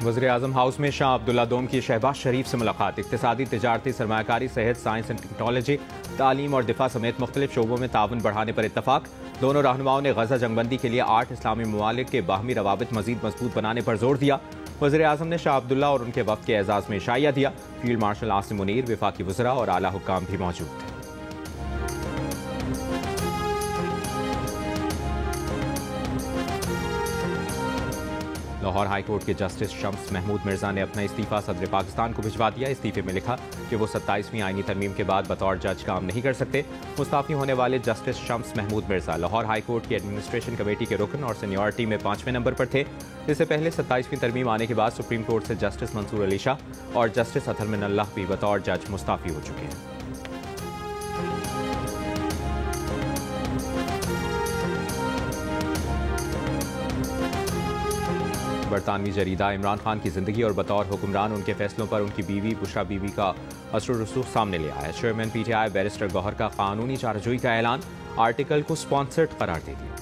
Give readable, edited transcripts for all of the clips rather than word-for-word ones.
वज़ीर-ए-आज़म हाउस में शाह अब्दुल्ला दोम की शहबाज शरीफ से मुलाकात। इक्तिसादी, तिजारती, सरमायाकारी, सेहत, साइंस एंड टेक्नोलॉजी, तालीम और दिफा समेत मुख्तलिफ शोबों में ताउन बढ़ाने पर इत्तफाक। दोनों रहनुमाओं ने गजा जंगबंदी के लिए 8 इस्लामी ममालिक के बाहमी रवाबित मजीद मजबूत बनाने पर जोर दिया। वज़ीर-ए-आज़म ने शाह अब्दुल्ला और उनके वफ़द के एजाज़ में इशाइया दिया। फील्ड मार्शल आसिम मुनीर, वफाकी वज़रा और आला हुक्काम भी मौजूद थे। लाहौर हाई कोर्ट के जस्टिस शम्स महमूद मिर्जा ने अपना इस्तीफा सदर पाकिस्तान को भिजवा दिया। इस्तीफे में लिखा कि वो 27वीं आईनी तरमीम के बाद बतौर जज काम नहीं कर सकते। मुस्ताफी होने वाले justice Shams Mahmood Mirza Lahore high court की एडमिनिस्ट्रेशन कमेटी के रुकन और सीनियरिटी में 5वें नंबर पर थे। इससे पहले 27वीं तरमीम आने के बाद सुप्रीम कोर्ट से जस्टिस मंसूर अली शाह और जस्टिस अतहर मिनल्लाह भी बतौर जज मुस्ताफी हो चुके हैं। बरतानवी जरीदा इमरान खान की जिंदगी और बतौर हुक्मरान उनके फैसलों पर उनकी बीवी बुशरा बीबी का असर रसूख सामने ले आया। चेयरमैन PTI बैरिस्टर गौहर का कानूनी चाराजोई का ऐलान, आर्टिकल को स्पॉन्सर्ड करार दे दिया।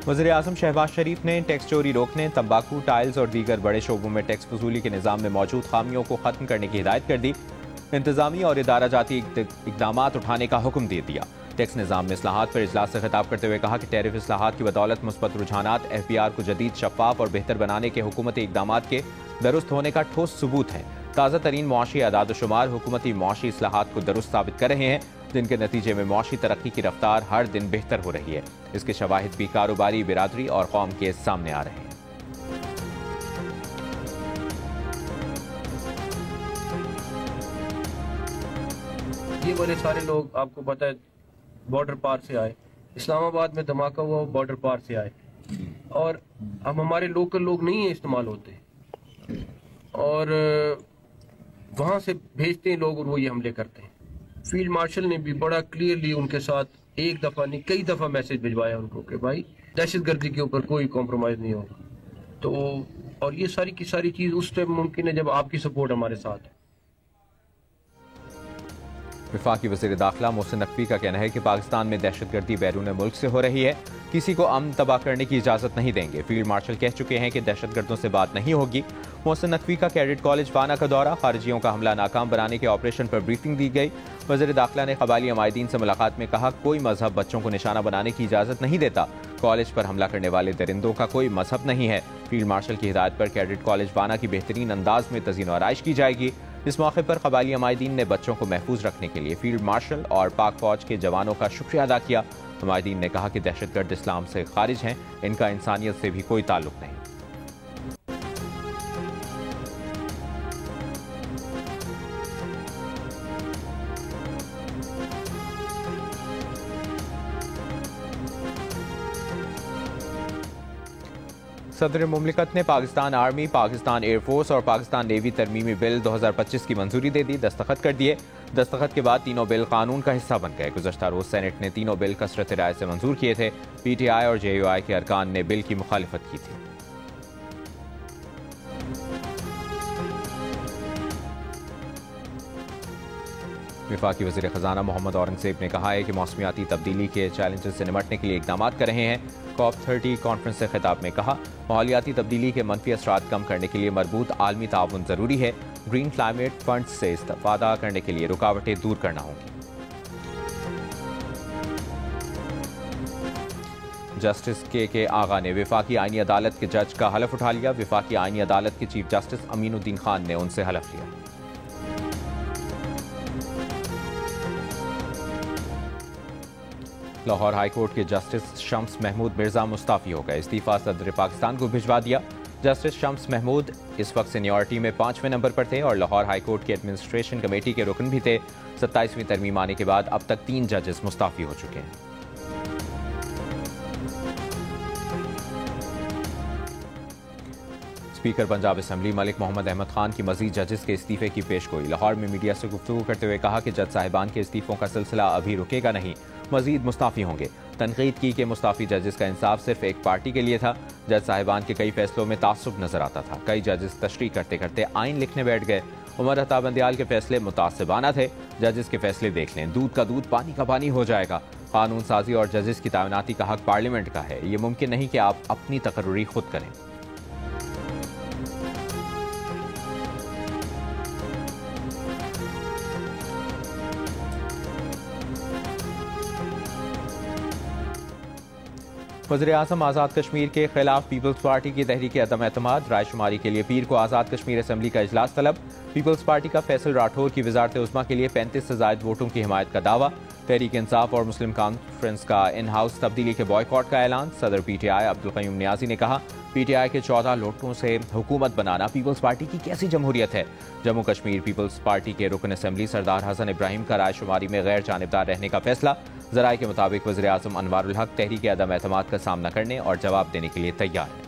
वज़ीर-ए-आज़म शहबाज शरीफ ने टैक्स चोरी रोकने, तंबाकू, टाइल्स और दीगर बड़े शोबों में टैक्स वसूली के निज़ाम में मौजूद खामियों को खत्म करने की हिदायत कर दी। इंतजामी और इदारा जाती इकदाम उठाने का हुक्म दे दिया। टैक्स निज़ाम में इस्लाहात पर इजलास से खिताब करते हुए कहा कि टैरिफ इस्लाहात की बदौलत मुस्बत रुझानात FBR को जदीद, शफाफ और बेहतर बनाने के हुकूमती इकदाम के दुरुस्त होने का ठोस सबूत है। ताज़ा तरीन मुआशी अदाद शुमार हुकूमती मुआशी इस्लाहात को दुरुस्त साबित कर रहे हैं, जिनके नतीजे में मुआशी तरक्की की रफ्तार हर दिन बेहतर हो रही है। इसके शवाहिद भी कारोबारी बिरादरी और कौम के सामने आ रहे हैं। ये वाले सारे लोग आपको पता है बॉर्डर पार से आए, इस्लामाबाद में धमाका हुआ बॉर्डर पार से आए, और हम हमारे लोकल लोग नहीं इस्तेमाल होते और वहाँ से भेजते हैं लोग और वो ये हमले करते हैं। फील्ड मार्शल ने भी बड़ा क्लियरली उनके साथ एक दफ़ा नहीं कई दफ़ा मैसेज भिजवाया उनको कि भाई दहशतगर्दी के ऊपर कोई कॉम्प्रोमाइज़ नहीं होगा। तो और ये सारी की सारी चीज़ उस टाइम मुमकिन है जब आपकी सपोर्ट हमारे साथ है। वफाकी वज़ीर दाखिला मोहसिन नकवी का कहना है कि पाकिस्तान में दहशतगर्दी बैरून मुल्क से हो रही है, किसी को अमन तबाह करने की इजाज़त नहीं देंगे। फील्ड मार्शल कह चुके हैं कि दहशतगर्दों से बात नहीं होगी। मोहसिन नकवी का कैडेट कॉलेज वाना का दौरा, खारिजियों का हमला नाकाम बनाने के ऑपरेशन पर ब्रीफिंग दी गई। वज़ीर दाखिला ने कबायली अमायदीन से मुलाकात में कहा, कोई मजहब बच्चों को निशाना बनाने की इजाज़त नहीं देता। कॉलेज पर हमला करने वाले दरिंदों का कोई मजहब नहीं है। फील्ड मार्शल की हिदायत पर कैडेट कॉलेज वाना की बेहतरीन अंदाज में तज़ीन और आराइश की जाएगी। इस मौके पर कबायली अमायदीन ने बच्चों को महफूज रखने के लिए फील्ड मार्शल और पाक फौज के जवानों का शुक्रिया अदा किया। अमायदीन ने कहा कि दहशतगर्द इस्लाम से खारिज हैं, इनका इंसानियत से भी कोई ताल्लुक नहीं। सदर मुमलिकत ने पाकिस्तान आर्मी, पाकिस्तान एयरफोर्स और पाकिस्तान नेवी तरमीमी बिल 2025 की मंजूरी दे दी, दस्तखत कर दिए। दस्तखत के बाद तीनों बिल कानून का हिस्सा बन गए। गुज़श्ता रोज सेनेट ने तीनों बिल कसरत राय से मंजूर किए थे। PTI और JUI के अरकान ने बिल की मुखालिफत की थी। वफाकी वज़ीर ख़जाना मोहम्मद औरंगज़ेब ने कहा है कि मौसमियाती तब्दीली के चैलेंजेस से निपटने के लिए इक़दाम कर रहे हैं। COP30 कॉन्फ्रेंस से खिताब में कहा, माहौलियाती तब्दीली के मनफी असरात कम करने के लिए मरबूत आलमी ताउन ज़रूरी है। ग्रीन क्लाइमेट फंड से इस्तेफ़ादा करने के लिए रुकावटें दूर करना होंगी। जस्टिस के आगा ने वफाकी आईनी अदालत के जज का हलफ उठा लिया। वफाकी आईनी अदालत के चीफ जस्टिस अमीनुद्दीन खान ने उनसे हलफ लिया। लाहौर हाई कोर्ट के जस्टिस शम्स महमूद मिर्जा मुस्ताफी हो गए। इस्तीफा सदर पाकिस्तान को भिजवा दिया। जस्टिस शम्स महमूद इस वक्त सीनियरिटी में 5वें नंबर पर थे और लाहौर हाई कोर्ट की एडमिनिस्ट्रेशन कमेटी के रुकन भी थे। 27वीं तरमीम आने के बाद अब तक 3 जजेस मुस्ताफी हो चुके हैं। स्पीकर पंजाब असम्बली मलिक मोहम्मद अहमद खान की मजीद जजेस के इस्तीफे की पेशगोई। लाहौर में मीडिया से गुफ्तगू करते हुए कहा कि जज साहिबान के इस्तीफों का सिलसिला अभी रुकेगा नहीं, मजीद मुस्ताफी होंगे। तनकीद की कि मुस्ताफी जजेस का इंसाफ सिर्फ एक पार्टी के लिए था। जज साहिबान के कई फैसलों में तासुब नजर आता था। कई जजेस तशरीह करते करते आइन लिखने बैठ गए। उमर अता बंदियाल के फैसले मुतासिबाना थे। जजेस के फैसले देख लें, दूध का दूध पानी का पानी हो जाएगा। कानून साजी और जजेस की तैनाती का हक पार्लियामेंट का है। ये मुमकिन नहीं कि आप अपनी तकर्री खुद करें। वज़ीर-ए-आज़म आज़ाद कश्मीर के खिलाफ पीपल्स पार्टी की तहरीक अदम एतमाद। रायशुमारी के लिए पीर को आज़ाद कश्मीर असम्बली का इजलास तलब। पीपल्स पार्टी का फैसल राठौर की वजारत उज़्मा के लिए 35 से ज़ायद वोटों की हिमायत का दावा। तहरीक इंसाफ और मुस्लिम कॉन्फ्रेंस का इन हाउस तब्दीली के बॉयकॉट का ऐलान। सदर PTI अब्दुल क़य्यूम नियाज़ी ने कहा, PTI के 14 लोटों से हुकूमत बनाना पीपल्स पार्टी की कैसी जमहूरियत है। जम्मू कश्मीर पीपल्स पार्टी के रुकन असम्बली सरदार हसन इब्राहिम का रायशुमारी में गैर जानिबदार रहने का फैसला। ज़राए के मुताबिक वज़ीर-ए-आज़म अनवारुल हक तहरीक अदम एतमाद का सामना करने और जवाब देने के लिए तैयार है।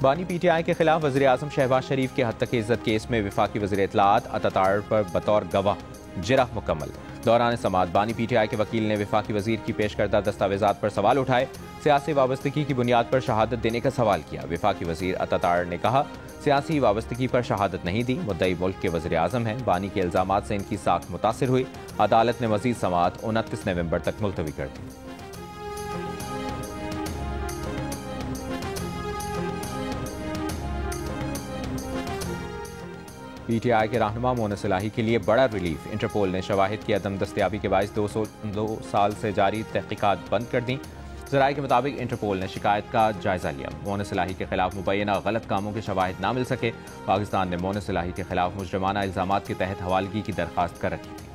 बानी PTI के खिलाफ वज़ीर-ए-आज़म शहबाज शरीफ के हद तक इज्जत केस में वफाकी वज़ीर इत्तलाआत अता पर बतौर गवाह जिरह मुकम्मल। दौरान समाअत बानी PTI के वकील ने वफाकी वज़ीर की पेश करदा दस्तावेजात पर सवाल उठाए। सियासी वाबस्तगी की बुनियाद पर शहादत देने का सवाल किया। वफाकी वज़ीर अता ने कहा, सियासी वाबस्तगी पर शहादत नहीं दी, मुद्दई मुल्क के वज़ीर-ए-आज़म हैं। बानी के इल्ज़ामात से इनकी साख मुतासिर हुई। अदालत ने मज़ीद समाअत 29 नवंबर तक मुलतवी कर दी। PTI के रहनुमा मोनस इलाही के लिए बड़ा रिलीफ। इंटरपोल ने शवाहिद की अदम दस्तयाबी के बायस 2 साल से जारी तहकीकात बंद कर दी। ज़राए के मुताबिक इंटरपोल ने शिकायत का जायजा लिया। मोनस इलाही के खिलाफ मुबैना गलत कामों के शवाहिद ना मिल सके। पाकिस्तान ने मोनस इलाही के खिलाफ मुजरमाना इल्ज़ामात के तहत हवालगी की दरख्वास्त कर रखी थी।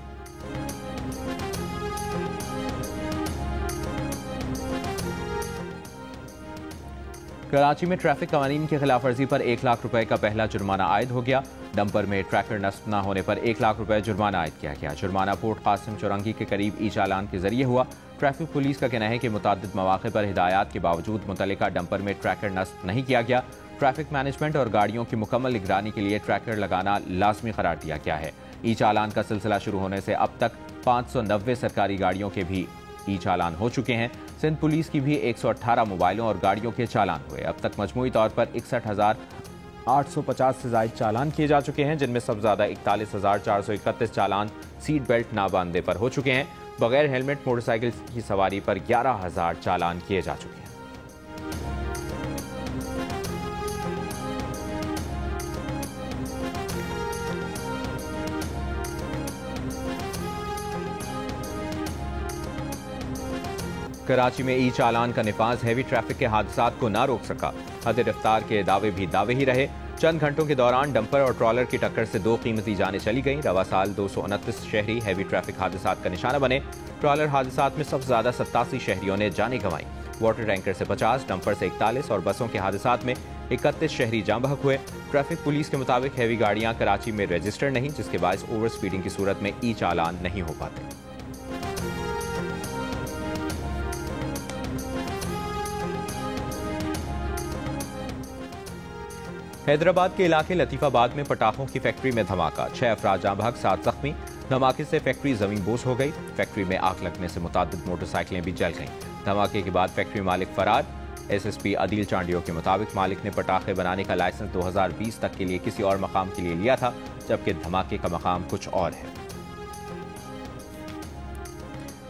कराची में ट्रैफिक कवानीन की खिलाफ वर्जी पर 1 लाख रुपए का पहला जुर्माना आयद हो गया। डंपर में ट्रैकर नस्ब न होने पर 1 लाख रुपए जुर्माना आयद किया गया। जुर्माना पोर्ट कासिम चौरंगी के करीब ई चालान के जरिए हुआ। ट्रैफिक पुलिस का कहना है कि मुतादिद मौके पर हिदायत के बावजूद मुतल्लिका डंपर में ट्रैकर नस्ब नहीं किया गया। ट्रैफिक मैनेजमेंट और गाड़ियों की मुकम्मल निगरानी के लिए ट्रैकर लगाना लाजमी करार दिया गया है। ई चालान का सिलसिला शुरू होने से अब तक 590 सरकारी गाड़ियों के भी ई चालान हो चुके हैं। सिंध पुलिस की भी 118 मोबाइलों और गाड़ियों के चालान हुए। अब तक मजमूई तौर पर 61,850 से ज्यादा चालान किए जा चुके हैं, जिनमें सबसे ज्यादा 41,431 चालान सीट बेल्ट ना बांधने पर हो चुके हैं। बगैर हेलमेट मोटरसाइकिल की सवारी पर 11,000 चालान किए जा चुके हैं। कराची में ई चालान का निफाज हैवी ट्रैफिक के हादसात को ना रोक सका। हद रफ्तार के दावे भी दावे ही रहे। चंद घंटों के दौरान डंपर और ट्रॉलर की टक्कर से 2 कीमती जानें चली गईं। रवा साल 229 शहरी हैवी ट्रैफिक हादसात का निशाना बने। ट्रॉलर हादसात में सबसे ज्यादा 87 शहरियों ने जानें गंवाई। वाटर टैंकर से 50, डंपर से 41 और बसों के हादसात में 31 शहरी जाँ बहक हुए। ट्रैफिक पुलिस के मुताबिक हैवी गाड़ियां कराची में रजिस्टर्ड नहीं, जिसके बायस ओवर स्पीडिंग की सूरत में ई चालान नहीं हो पाते। हैदराबाद के इलाके लतीफाबाद में पटाखों की फैक्ट्री में धमाका। 6 अफराद जाँ बहक, 7 जख्मी। धमाके से फैक्ट्री जमीन बोस हो गई। फैक्ट्री में आग लगने से मुतादिद मोटरसाइकिलें भी जल गईं। धमाके के बाद फैक्ट्री मालिक फरार। SSP अदील चांडियो के मुताबिक मालिक ने पटाखे बनाने का लाइसेंस 2020 तक के लिए किसी और मकाम के लिए लिया था, जबकि धमाके का मकाम कुछ और है।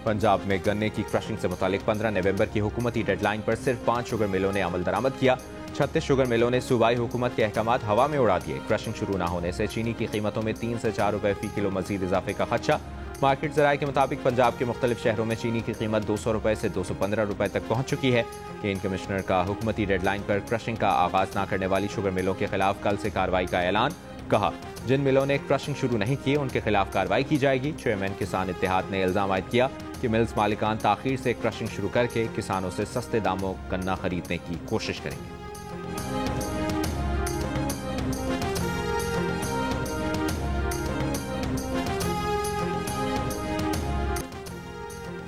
पंजाब में गन्ने की क्रशिंग से मुतालिक 15 नवंबर की हुकूमती डेडलाइन पर सिर्फ 5 शुगर मिलों ने अमल दरामद किया। 36 शुगर मिलों ने सूबाई हुकूमत के अहकामात हवा में उड़ा दिए। क्रशिंग शुरू न होने से चीनी की कीमतों में 3 से 4 रुपए फी किलो मजीद इजाफे का खदशा। मार्केट ज़राए के मुताबिक पंजाब के मुख्तलिफ शहरों में चीनी की कीमत 200 रुपए से 215 रुपए तक पहुंच चुकी है। केन कमिश्नर का हुकूमती डेडलाइन पर क्रशिंग का आगाज न करने वाली शुगर मिलों के खिलाफ कल से कार्रवाई का ऐलान। कहा, जिन मिलों ने क्रशिंग शुरू नहीं की उनके खिलाफ कार्रवाई की जाएगी। चेयरमैन किसान इत्तेहाद ने इल्जाम आयद किया कि मिल्स मालिकान ताखीर से क्रशिंग शुरू करके किसानों से सस्ते दामों गन्ना खरीदने की कोशिश करेंगे।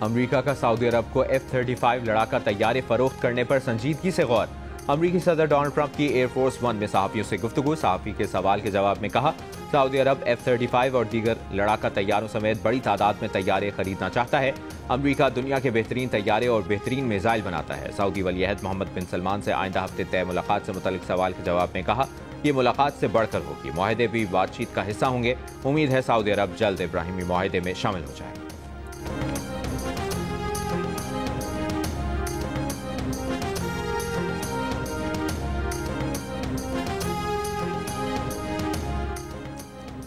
अमरीका का सऊदी अरब को F-35 लड़ाका तैयारे फरोख्त करने पर संजीदगी से गौर। अमरीकी सदर डोनाल्ड ट्रंप की एयरफोर्स 1 में सहाफियों से गुफ्तगू। सहाफी के सवाल के जवाब में कहा, सऊदी अरब F-35 और दीगर लड़ाका तैयारों समेत बड़ी तादाद में तैयारे खरीदना चाहता है। अमरीका दुनिया के बेहतरीन तैयारे और बेहतरीन मिसाइल बनाता है। सऊदी वलीअहद मोहम्मद बिन सलमान से आइंदा हफ्ते तय मुलाकात से मुतल्लिक सवाल के जवाब में कहा, ये मुलाकात से बढ़कर होगी, मुआहदे भी बातचीत का हिस्सा होंगे। उम्मीद है सऊदी अरब जल्द इब्राहिमी मुआहदे में शामिल हो जाए।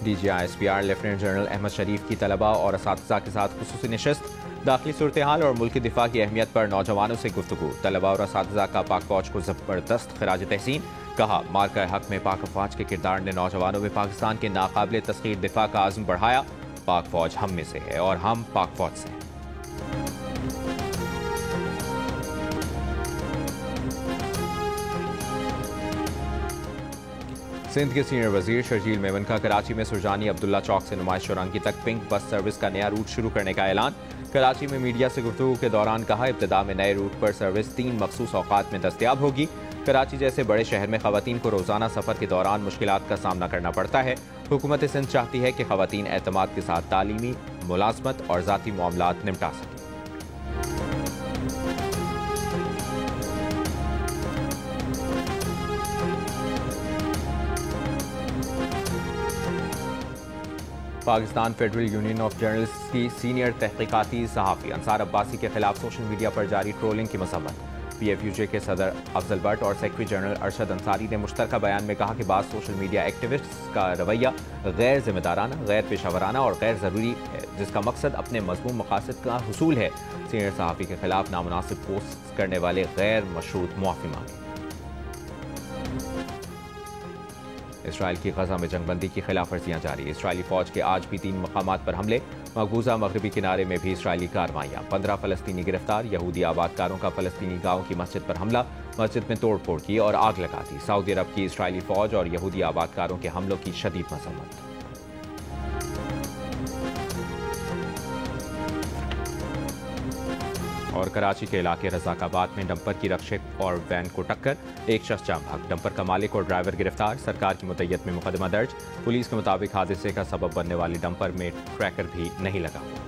DGI-SPR लेफ्टिनेंट जनरल अहमद शरीफ की तलबा और असातिज़ा के साथ खुसूसी नशिस्त, दाखिली सूरत हाल और मुल्क की दिफा की अहमियत पर नौजवानों से गुफ्तगू। तलबा और असातिज़ा का पाक फौज को जबरदस्त खराज तहसीन, कहा मार्का हक में पाक फौज के किरदार ने नौजवानों में पाकिस्तान के नाकाबिले तस्खीर दिफा का आज़म बढ़ाया। पाक फौज हम में से है और हम पाक फौज से हैं। सिंध के सीनियर वजीर शर्जील मेमन का कराची में सुरजानी अब्दुल्ला चौक से नुमाइश चौरंगी तक पिंक बस सर्विस का नया रूट शुरू करने का ऐलान। कराची में मीडिया से गुफ्तगू के दौरान कहा, इब्तिदा में नए रूट पर सर्विस 3 मखसूस औकात में दस्तयाब होगी। कराची जैसे बड़े शहर में खवातीन को रोजाना सफर के दौरान मुश्किलात का सामना करना पड़ता है। हुकूमत सिंध चाहती है कि खवातीन एतमाद के साथ तालीमी, मुलाजमत और जाती मामलात निपटा सकें। Pakistan federal union of journalists की सीनियर तहकीकाती सहाफ़ी अंसार अब्बासी के खिलाफ सोशल मीडिया पर जारी ट्रोलिंग की मसम्मत। PFUJ के सदर अफजल भट्ट और सेक्रेटरी जनरल अरशद अंसारी ने मुश्तरका बयान में कहा कि बाद सोशल मीडिया एक्टिविस्ट्स का रवैया गैर जिम्मेदाराना, गैर पेशावराना और गैर ज़रूरी है, जिसका मकसद अपने मज़मूम मकासद का हुसूल है। सीनियर सहाफ़ी के खिलाफ नामुनासिब पोस्ट करने वाले गैर मशरूत मुआफ़ी मांगी। इसराइल की गजा में जंगबंदी की खिलाफ वर्जियां जारी। इसराइली फौज के आज भी 3 मकामात पर हमले। मकबूजा मगरबी किनारे में भी इसराइली कार्रवाइयां। 15 फलस्तीनी गिरफ्तार। यहूदी आबादकारों का फलस्तीनी गांव की मस्जिद पर हमला, मस्जिद में तोड़ फोड़ की और आग लगा दी। सऊदी अरब की इसराइली फौज और यहूदी आबादकारों के हमलों की शदीद मजम्मत। और कराची के इलाके रजाकाबाद में डंपर की रक्षक और वैन को टक्कर, एक शख्स जाम भाग। डंपर का मालिक और ड्राइवर गिरफ्तार। सरकार की मुद्दत में मुकदमा दर्ज। पुलिस के मुताबिक हादसे का सबब बनने वाली डंपर में ट्रैकर भी नहीं लगा हुआ।